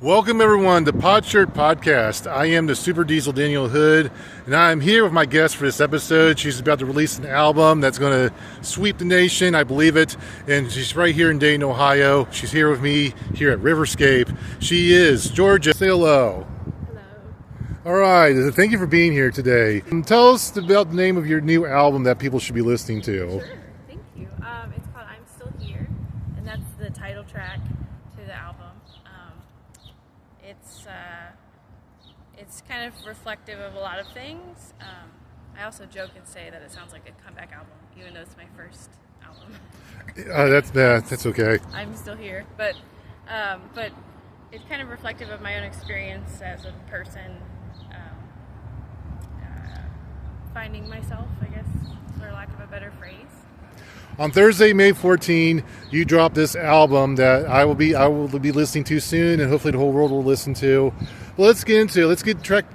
Welcome everyone to Podshirt Podcast. I am the Super Diesel Daniel Hood, and I'm here with my guest for this episode. She's about to release an album that's going to sweep the nation, I believe it, and she's right here in Dayton, Ohio. She's here with me here at Riverscape. She is Georgia. Say hello. Hello. All right, thank you for being here today. Tell us about the name of your new album that people should be listening to. Sure, thank you. It's called I'm Still Here, and that's the title track to the album. It's kind of reflective of a lot of things. I also joke and say that it sounds like a comeback album, even though it's my first album. That's okay. I'm still here, but it's kind of reflective of my own experience as a person, finding myself, I guess, for lack of a better phrase. On Thursday, May 14, you dropped this album that I will be listening to soon, and hopefully the whole world will listen to. Well, let's get track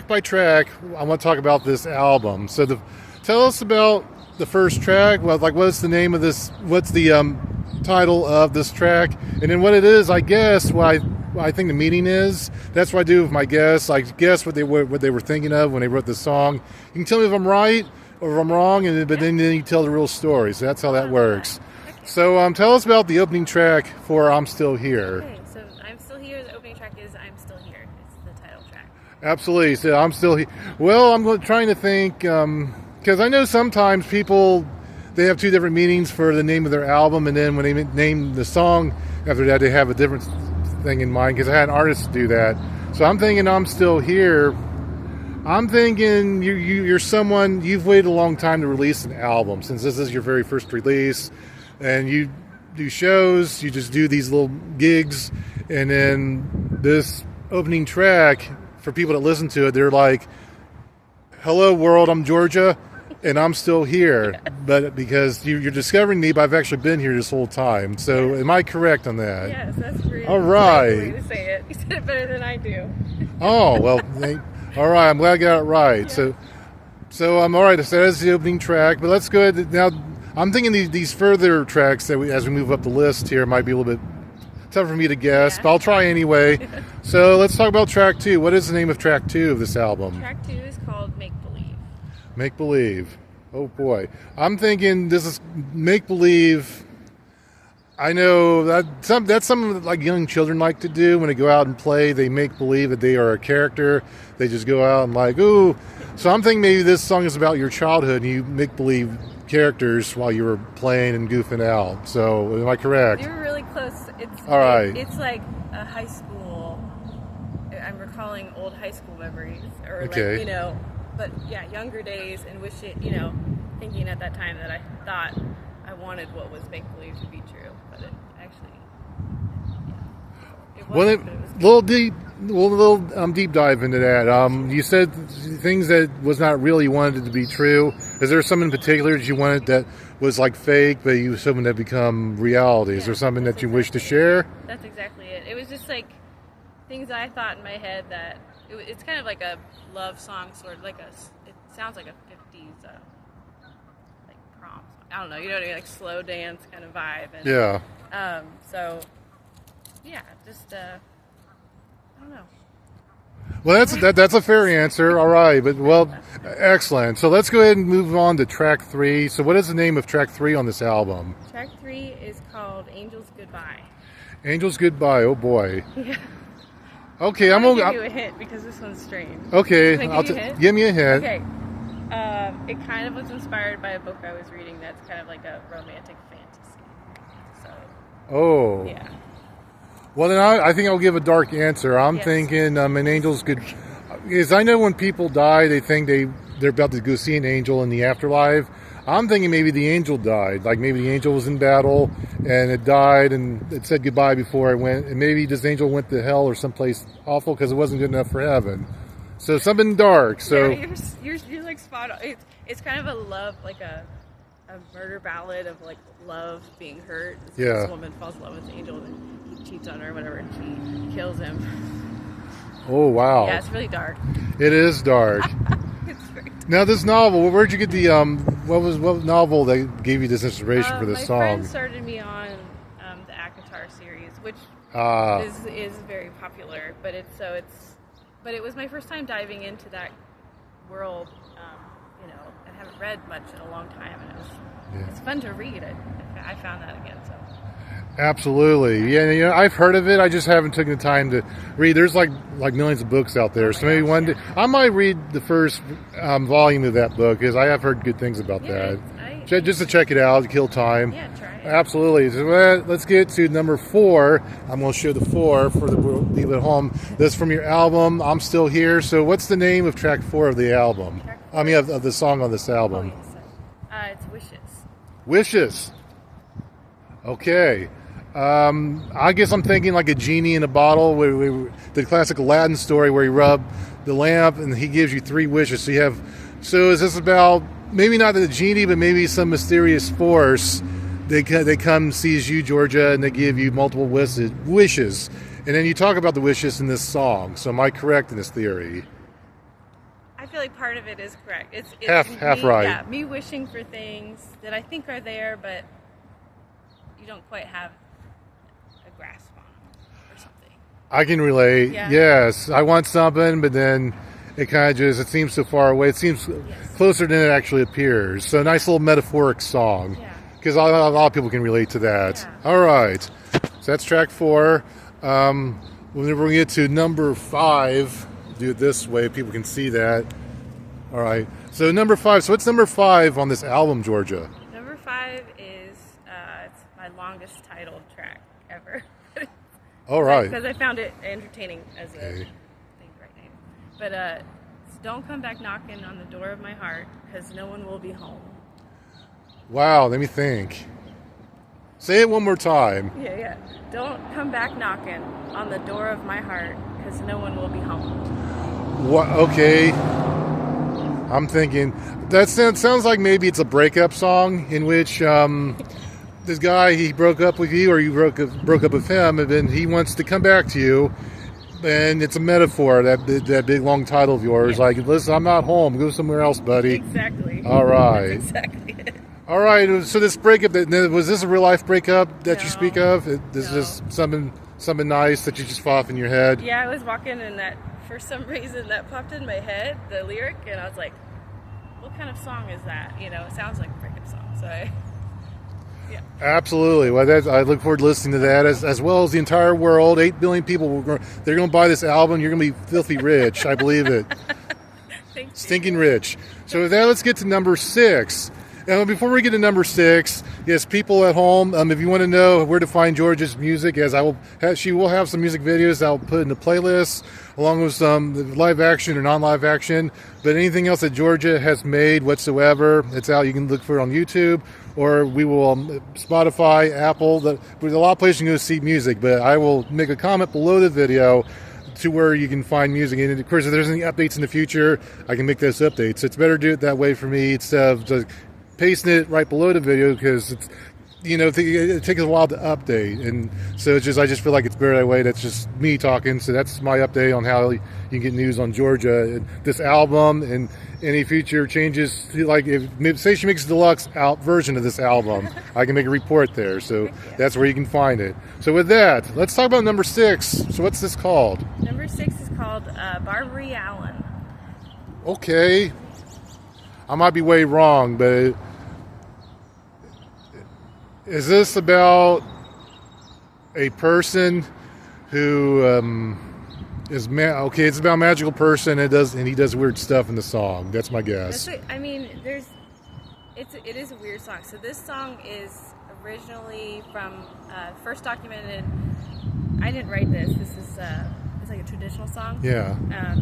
by track. I want to talk about this album. So, tell us about the first track. Well, what's the name of this? What's the title of this track? And then what it is, I guess. What I think the meaning is. That's what I do with my guests. I guess what they were thinking of when they wrote this song. You can tell me if I'm right or if I'm wrong, but then you tell the real story. So that's how that works. So tell us about the opening track for I'm Still Here. Okay, so I'm Still Here, the opening track is I'm Still Here. It's the title track. Absolutely. So I'm Still Here. Well, I'm trying to think, because I know sometimes people, they have two different meanings for the name of their album, and then when they name the song after that, they have a different thing in mind, because I had an artist do that. So I'm thinking I'm Still Here. I'm thinking you're someone, you've waited a long time to release an album, since this is your very first release, and you do shows, you just do these little gigs, and then this opening track, for people that listen to it, they're like, hello world, I'm Georgia, and I'm still here. But because you're discovering me, but I've actually been here this whole time. So am I correct on that? Yes, that's really all right. Way to say it. You said it better than I do. Oh, well, all right, I'm glad I got it right. Yeah. So I'm all right. So that's the opening track. But let's go ahead. Now, I'm thinking these further tracks that as we move up the list here might be a little bit tough for me to guess, but I'll try anyway. So let's talk about track 2. What is the name of track 2 of this album? Track 2 is called Make Believe. Make Believe. Oh boy, I'm thinking this is Make Believe. I know that's something that like young children like to do when they go out and play. They make believe that they are a character. They just go out and like, ooh. So I'm thinking maybe this song is about your childhood and you make believe characters while you were playing and goofing out. So am I correct? You were really close. All right. It's like a high school. I'm recalling old high school memories, or okay. Like, but yeah, younger days, and thinking at that time that I thought I wanted what was make believe to be true, but it actually, it wasn't. Little deep dive into that. You said things that was not really wanted to be true. Is there something in particular that you wanted that was like fake, but you was hoping to become reality? Is there something that you wish to share? That's exactly it. It was just like things that I thought in my head that it's kind of like a love song, sort of it sounds like a 50s like prom song. I don't know, like slow dance kind of vibe. And, yeah. So yeah, just I don't know. Well, that's a fair answer. All right, but excellent. So let's go ahead and move on to track 3. So what is the name of track 3 on this album? Track 3 is called Angels Goodbye. Angels Goodbye. Oh boy. Yeah. Okay, I'm gonna give you a hint because this one's strange. Okay, give me a hint. Okay. It kind of was inspired by a book I was reading that's kind of like a romantic fantasy. So. Oh. Yeah. Well, then I think I'll give a dark answer. I'm thinking an angel's good, because I know when people die, they think they're about to go see an angel in the afterlife. I'm thinking maybe the angel died, like maybe the angel was in battle and it died and it said goodbye before it went, and maybe this angel went to hell or someplace awful because it wasn't good enough for heaven. So something dark. So you're like spot on. It's kind of a love, like a murder ballad of like love being hurt. This woman falls in love with the angel and he cheats on her or whatever, and she kills him. Oh wow! Yeah, it's really dark. It is dark. It's very dark. Now this novel, where'd you get the what novel that gave you this inspiration for this song? My friend started me on the ACOTAR series, which is very popular. But but it was my first time diving into that world. I haven't read much in a long time, and it's fun to read. I found that again. So. Absolutely, yeah. I've heard of it. I just haven't taken the time to read. There's like millions of books out there, so maybe one day I might read the first volume of that book, because I have heard good things about that. Just to check it out, to kill time. Yeah, try it. Absolutely. So let's get to number 4. I'm going to show the 4 for the people at home. This is from your album, I'm Still Here. So what's the name of track 4 of the album? Of the song on this album. It's Wishes. Wishes. Okay. I guess I'm thinking like a genie in a bottle, the classic Aladdin story where you rub the lamp and he gives you 3 wishes. So is this about maybe not the genie, but maybe some mysterious force? They come, sees you, Georgia, and they give you multiple wishes. And then you talk about the wishes in this song. So am I correct in this theory? I feel like part of it is correct. It's half me, right. Yeah, me wishing for things that I think are there, but you don't quite have a grasp on or something. I can relate. Yeah. Yes, I want something, but then it kind of it seems so far away. It seems closer than it actually appears. So a nice little metaphoric song. Yeah. Because a lot of people can relate to that. Yeah. All right. So that's track 4. Whenever we get to number 5, do it this way, people can see that. All right. So number 5. So what's number 5 on this album, Georgia? Number 5 is it's my longest titled track ever. All right. Because I found it entertaining as a thing to write name. But it's Don't Come Back Knocking on the Door of My Heart, because no one will be home. Wow, let me think. Say it one more time. Yeah. Don't come back knocking on the door of my heart, because no one will be home. What? Okay. I'm thinking that sounds like maybe it's a breakup song in which this guy, he broke up with you, or you broke up with him, and then he wants to come back to you. And it's a metaphor, that big long title of yours. Yeah. Like, listen, I'm not home. Go somewhere else, buddy. Exactly. All right. That's exactly it. All right. So this breakup, was this a real life breakup that you speak of? This is something nice that you just fought off in your head? Yeah, I was walking and for some reason that popped in my head, the lyric, and I was like, what kind of song is that? It sounds like a breakup song. So yeah. Absolutely. Well, I look forward to listening to that, as well as the entire world. 8 billion people, they're going to buy this album. You're going to be filthy rich. I believe it. Stinking rich. So with that, let's get to number 6. And before we get to number 6, yes, people at home, if you want to know where to find Georgia's music, she will have some music videos I'll put in the playlist, along with some live action or non-live action. But anything else that Georgia has made whatsoever, it's out. You can look for it on YouTube, or we will Spotify, Apple. There's a lot of places you can go see music, but I will make a comment below the video to where you can find music. And of course, if there's any updates in the future, I can make those updates. So it's better to do it that way for me instead of just pasting it right below the video, because it's it takes a while to update, and so I just feel like it's better that way. That's just me talking. So that's my update on how you can get news on Georgia and this album and any future changes. Like say she makes a deluxe version of this album, I can make a report there. So that's where you can find it. So with that, let's talk about number 6. So what's this called? Number 6 is called Barbary Allen. Okay, I might be way wrong, but is this about a person who is okay? It's about a magical person, and he does weird stuff in the song. That's my guess. It is a weird song. So this song is originally from first documented. I didn't write this. This is it's like a traditional song. Yeah.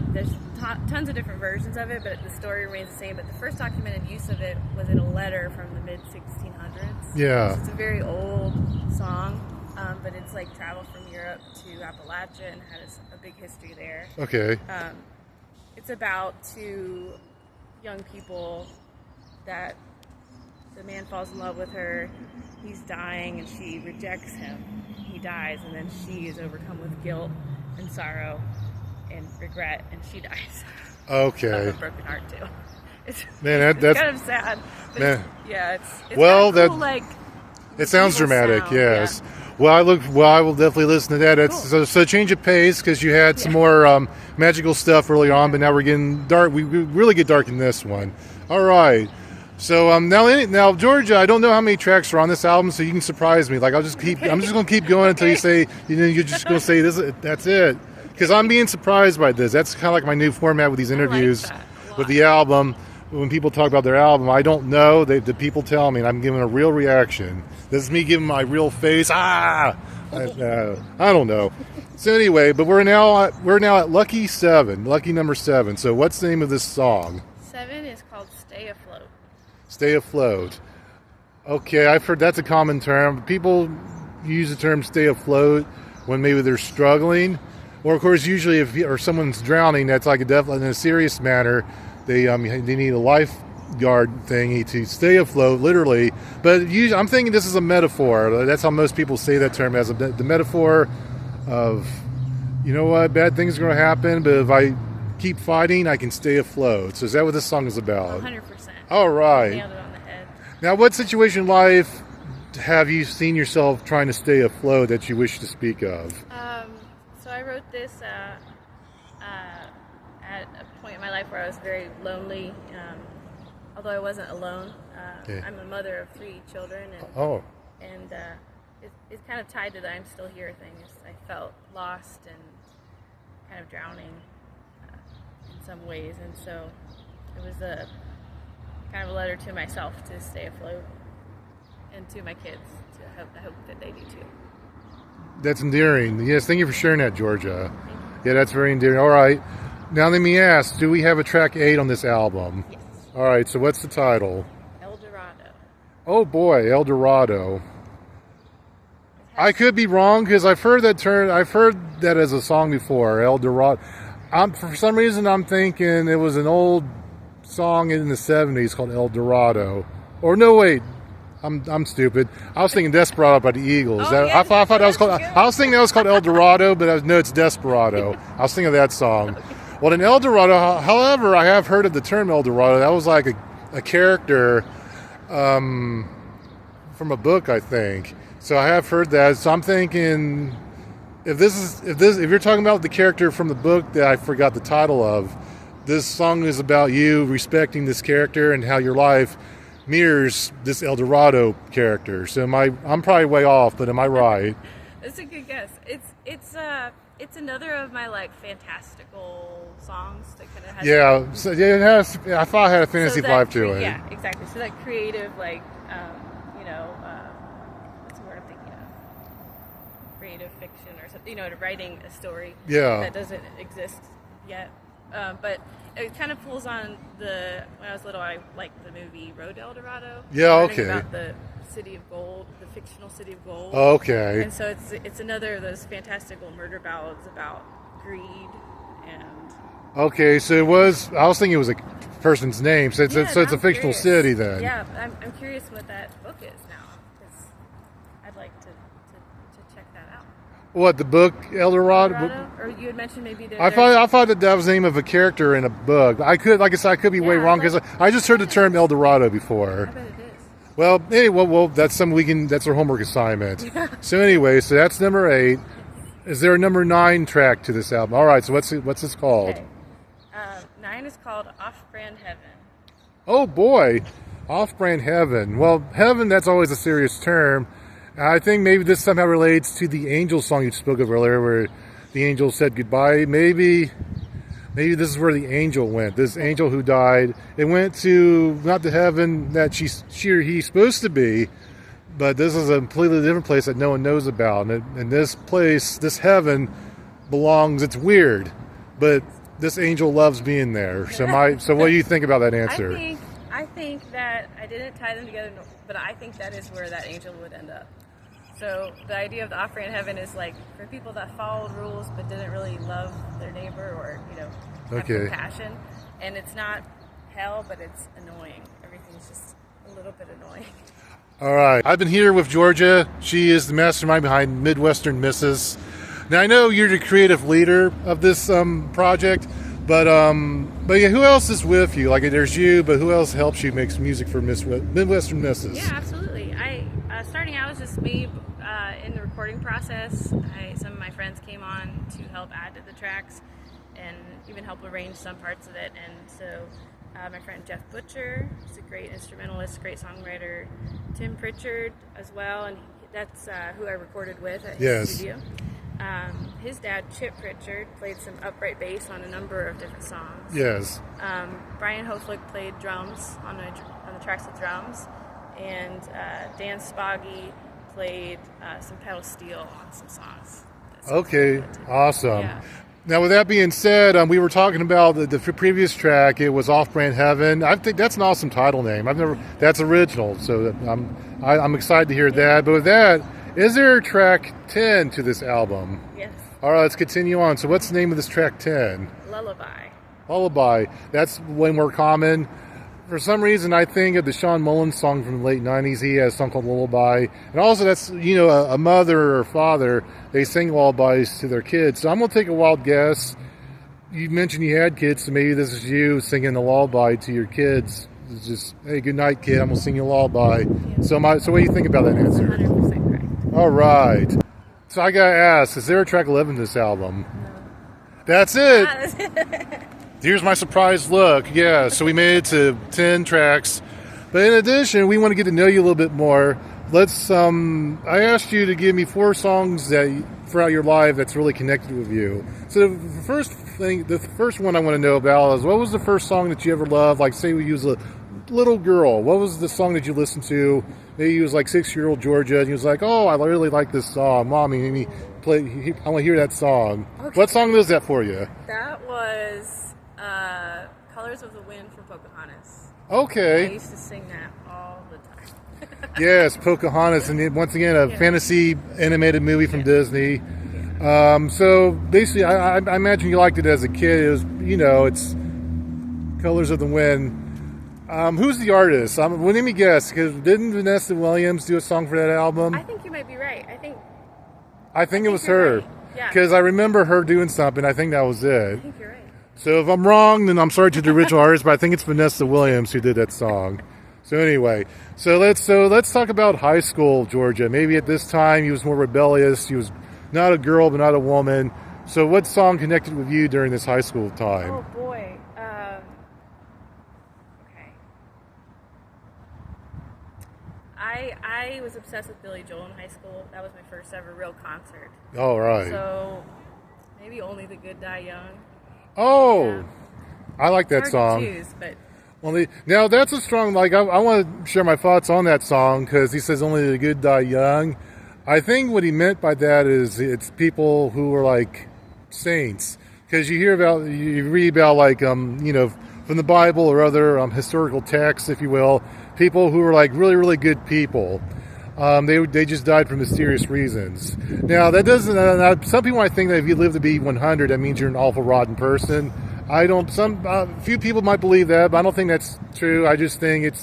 There's tons of different versions of it, but the story remains the same. But the first documented use of it was in a letter from the mid-1600s. Yeah. So it's a very old song, but it's like traveled from Europe to Appalachia and has a big history there. Okay. It's about 2 young people that the man falls in love with her. He's dying, and she rejects him. He dies, and then she is overcome with guilt and sorrow and regret, and she dies. Okay. Of a broken heart too. It's Man, that's kind of sad. But man. it's Well, kind of cool, like It sounds evil dark. sound, Yes. yeah. Well, I will definitely listen to that. That's so change of pace because you had some more magical stuff early on, but now we're getting dark. We really get dark in this one. All right. So now Georgia, I don't know how many tracks are on this album, so you can surprise me. Like I'm just going to keep going until you say you're just going to say this. That's it. Because I'm being surprised by this. That's kind of like my new format with these interviews with the album. When people talk about their album, I don't know. The people tell me, and I'm giving a real reaction. This is me giving my real face. I don't know. So anyway, but we're now at lucky number 7. So what's the name of this song? 7 is called "Stay Afloat." Stay afloat. Okay, I've heard that's a common term. People use the term "stay afloat" when maybe they're struggling, or of course, usually if someone's drowning, that's like in a serious manner. They need a lifeguard thingy to stay afloat, literally. But usually, I'm thinking this is a metaphor. That's how most people say that term, as the metaphor of, you know what, bad things are going to happen, but if I keep fighting, I can stay afloat. So is that what this song is about? 100%. All right. Nailed it on the head. Now, what situation in life have you seen yourself trying to stay afloat that you wish to speak of? So I wrote this at a point in my life where I was very lonely, although I wasn't alone. Okay. I'm a mother of 3 children, and it's kind of tied to the "I'm still here" thing. I felt lost and kind of drowning in some ways, and so it was a kind of a letter to myself to stay afloat, and to my kids I hope that they do too. That's endearing. Yes, thank you for sharing that, Georgia. Yeah, that's very endearing. All right. Now let me ask, do we have a track 8 on this album? Yes. All right, so what's the title? El Dorado. Oh boy, El Dorado. I could be wrong because I've heard that term. I've heard that as a song before, El Dorado. For some reason, I'm thinking it was an old song in the 70s called El Dorado. Or no, wait, I'm stupid. I was thinking Desperado by the Eagles. I thought that was called. I was thinking that was called El Dorado, but no, it's Desperado. I was thinking of that song. Well, in El Dorado, however, I have heard of the term El Dorado. That was like a character from a book, I think. So I have heard that. So I'm thinking, if you're talking about the character from the book that I forgot the title of, this song is about you respecting this character and how your life mirrors this El Dorado character. So I'm probably way off, but am I right? That's a good guess. It's another of my like fantastical songs that kind of has. Yeah, so yeah, it has. I thought it had a fantasy vibe to it. Yeah, exactly. So that creative, like, what's the word I'm thinking of? Creative fiction or something. Writing a story. Yeah. That doesn't exist yet. But it kind of pulls on when I was little, I liked the movie Road to El Dorado. Yeah, okay. About the city of gold, the fictional city of gold. Okay. And so it's another of those fantastical murder ballads about greed and. Okay, so I was thinking it was a person's name, so it's a fictional city then. Yeah, I'm curious what that book is now, because I'd like to check that out. What, the book El Dorado? Or you had mentioned maybe I thought that was the name of a character in a book. I could be way wrong because I just heard the term El Dorado before. I bet it is. Well, anyway, that's something that's our homework assignment. Yeah. So anyway, so that's number 8. Is there a number 9 track to this album? All right, so what's this called? Okay. 9 is called Off-Brand Heaven. Oh boy, Off-Brand Heaven. Well, heaven, that's always a serious term. I think maybe this somehow relates to the angel song you spoke of earlier, where the angel said goodbye. Maybe this is where the angel went. This angel who died, it went to not the heaven that she or he's supposed to be, but this is a completely different place that no one knows about. And this place, this heaven, belongs. It's weird, but this angel loves being there. So what do you think about that answer? I think that I didn't tie them together, but I think that is where that angel would end up. So the idea of the off-brand heaven is like for people that followed rules but didn't really love their neighbor or have compassion. And it's not hell, but it's annoying. Everything's just a little bit annoying. All right. I've been here with Georgia. She is the mastermind behind Midwestern Mrs. Now I know you're the creative leader of this project, but yeah, who else is with you? Like there's you, but who else helps you make music for Midwestern Mrs? Yeah, absolutely. starting out was just me in the recording process. Some of my friends came on to help add to the tracks and even help arrange some parts of it. And so my friend Jeff Butcher is a great instrumentalist, great songwriter. Tim Pritchard as well, and that's who I recorded with at his studio. His dad, Chip Pritchard, played some upright bass on a number of different songs. Yes. Brian Hoflick played drums on the tracks with drums, and Dan Spoggy played some pedal steel on some songs. Okay, awesome. Yeah. Now, with that being said, we were talking about the previous track. It was Off-Brand Heaven. I think that's an awesome title name. That's original, so I'm excited to hear that. But with that, is there a track 10 to this album? Yes. All right, let's continue on. So what's the name of this track 10? Lullaby. Lullaby. That's way more common. For some reason, I think of the Sean Mullins song from the late 90s. He has a song called Lullaby. And also, that's, a mother or father, they sing lullabies to their kids. So I'm going to take a wild guess. You mentioned you had kids, so maybe this is you singing a lullaby to your kids. It's just, hey, good night, kid. I'm going to sing you a lullaby. Yeah. So what do you think about that answer? 100% correct. All right. So I got to ask, is there a track 11 to this album? No. That's it. Here's my surprise look. Yeah, so we made it to 10 tracks. But in addition, we want to get to know you a little bit more. I asked you to give me 4 songs that throughout your life that's really connected with you. So the first one I want to know about is, what was the first song that you ever loved? Like, say you was a little girl. What was the song that you listened to? Maybe you was like 6-year-old Georgia, and you was like, oh, I really like this song. Mommy, made me play. I want to hear that song. Okay. What song was that for you? That was Colors of the Wind from Pocahontas. Okay. I used to sing that all the time. Yes, Pocahontas, and once again, a fantasy animated movie from Disney. So basically, I imagine you liked it as a kid. It was, it's Colors of the Wind. Who's the artist? Let me guess, because didn't Vanessa Williams do a song for that album? I think you might be right. I think it was her. Right. Yeah. Because I remember her doing something. I think that was it. I think you're right. So if I'm wrong, then I'm sorry to the original artist, but I think it's Vanessa Williams who did that song. So anyway, so let's talk about high school Georgia. Maybe at this time he was more rebellious. He was not a girl, but not a woman. So what song connected with you during this high school time? Oh boy. Okay. I was obsessed with Billy Joel in high school. That was my first ever real concert. All right. So maybe Only the Good Die Young. Oh, yeah. I like that song. To choose, but now that's a strong, I want to share my thoughts on that song, because he says only the good die young. I think what he meant by that is it's people who are like saints, because you read about from the Bible or other historical texts, if you will, people who are like really, really good people. They just died for mysterious reasons. Now, that doesn't. Some people might think that if you live to be 100, that means you're an awful rotten person. I don't. Few people might believe that, but I don't think that's true. I just think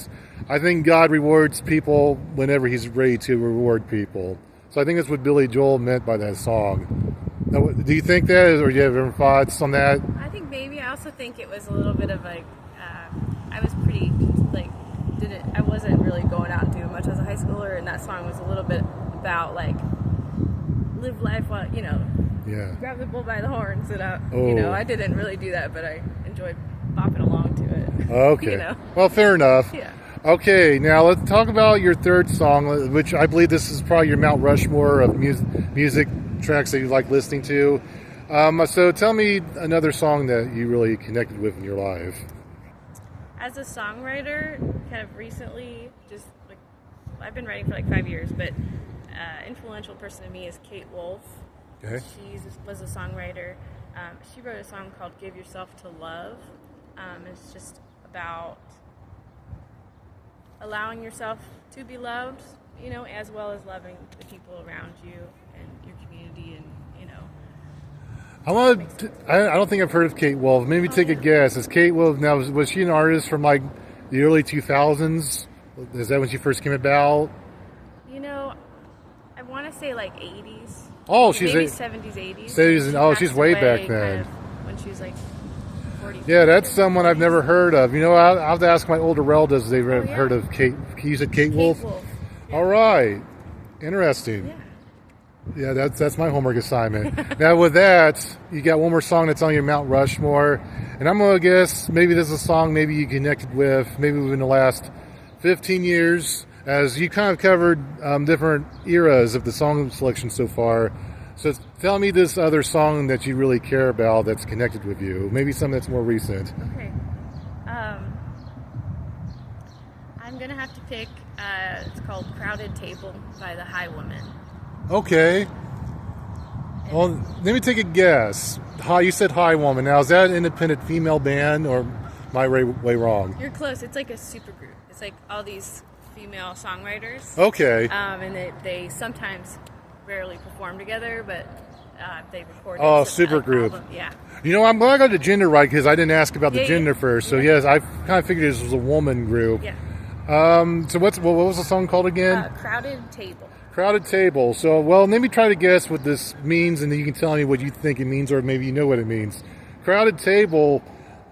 I think God rewards people whenever He's ready to reward people. So I think that's what Billy Joel meant by that song. Now, do you think that, or do you have any thoughts on that? I think maybe. I also think it was a little bit of I was pretty I wasn't really going out and doing much as a high schooler, and that song was a little bit about live life while grab the bull by the horns, and I didn't really do that, but I enjoyed bopping along to it. Okay. Well, fair enough. Yeah. Okay, now let's talk about your third song, which I believe this is probably your Mount Rushmore of music tracks that you like listening to. So tell me another song that you really connected with in your life. As a songwriter, kind of recently, I've been writing for 5 years, but influential person to me is Kate Wolf. Okay. She was a songwriter. She wrote a song called Give Yourself to Love. It's just about allowing yourself to be loved, as well as loving the people around you and your community, and I don't think I've heard of Kate Wolf. Maybe take a guess. Is Kate Wolf now? Was she an artist from the early 2000s? Is that when she first came about? I want to say 80s. Oh, she's maybe 70s, 80s. 70s. She's way back then. When she was 40. Yeah, that's someone I've never heard of. I'll have to ask my older relatives if they've heard of Kate. You said Kate Wolf? Wolf. Yeah. All right. Interesting. Yeah. Yeah, that's my homework assignment. Now with that, you got one more song that's on your Mount Rushmore, and I'm gonna guess maybe this is a song maybe you connected with maybe within the last 15 years, as you kind of covered different eras of the song selection so far. So tell me this other song that you really care about that's connected with you. Maybe something that's more recent. Okay. I'm gonna have to pick. It's called "Crowded Table" by the High Woman. Okay. Well, let me take a guess. You said High Woman. Now, is that an independent female band, or am I way wrong? You're close. It's like a super group. It's like all these female songwriters. Okay. And they sometimes rarely perform together, but they record. Oh, super group. Album. Yeah. You know, I'm glad I got the gender right because I didn't ask about the gender yeah. first. So, yes, I kind of figured this was a woman group. Yeah. So what was the song called again? Crowded Table. Crowded Table. So, well, let me try to guess what this means, and then you can tell me what you think it means, or maybe you know what it means. Crowded table.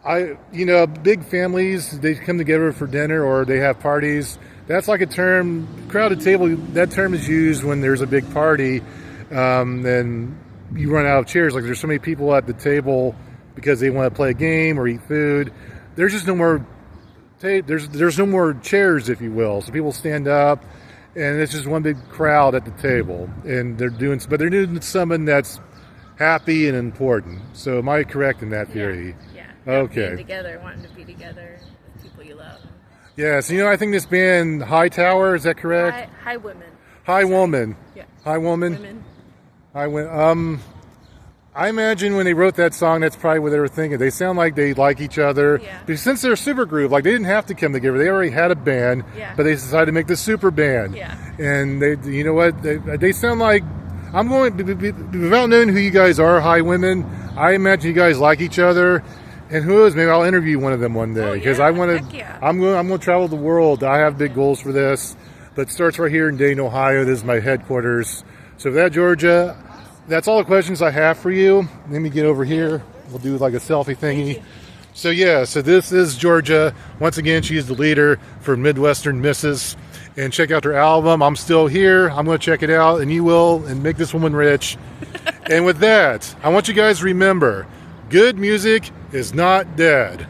Big families, they come together for dinner or they have parties. That's like a term. Crowded table. That term is used when there's a big party, and you run out of chairs. Like there's so many people at the table because they want to play a game or eat food. There's just no more. There's no more chairs, if you will. So people stand up. And it's just one big crowd at the table, and they're doing something that's happy and important. So, am I correct in that theory? Yeah. Okay. Being together, wanting to be together with people you love. Yes. I think this band Hightower, is that correct? High Women. High Woman. Yeah. High Woman. Women. I imagine when they wrote that song, that's probably what they were thinking. They sound like they like each other. Yeah. But since they're a super group, like they didn't have to come together. They already had a band, but they decided to make the super band. Yeah. And you know what? They sound like, I'm going, without knowing who you guys are, High Women, I imagine you guys like each other. And who knows, maybe I'll interview one of them one day. Because I want to, I'm going to travel the world. I have big goals for this. But it starts right here in Dayton, Ohio. This is my headquarters. So for that, Georgia, that's all the questions I have for you. Let me get over here. We'll do like a selfie thingy. So this is Georgia. Once again, she is the leader for Midwestern Mrs. And check out her album, I'm Still Here. I'm going to check it out, and you will, and make this woman rich. And with that, I want you guys to remember, good music is not dead.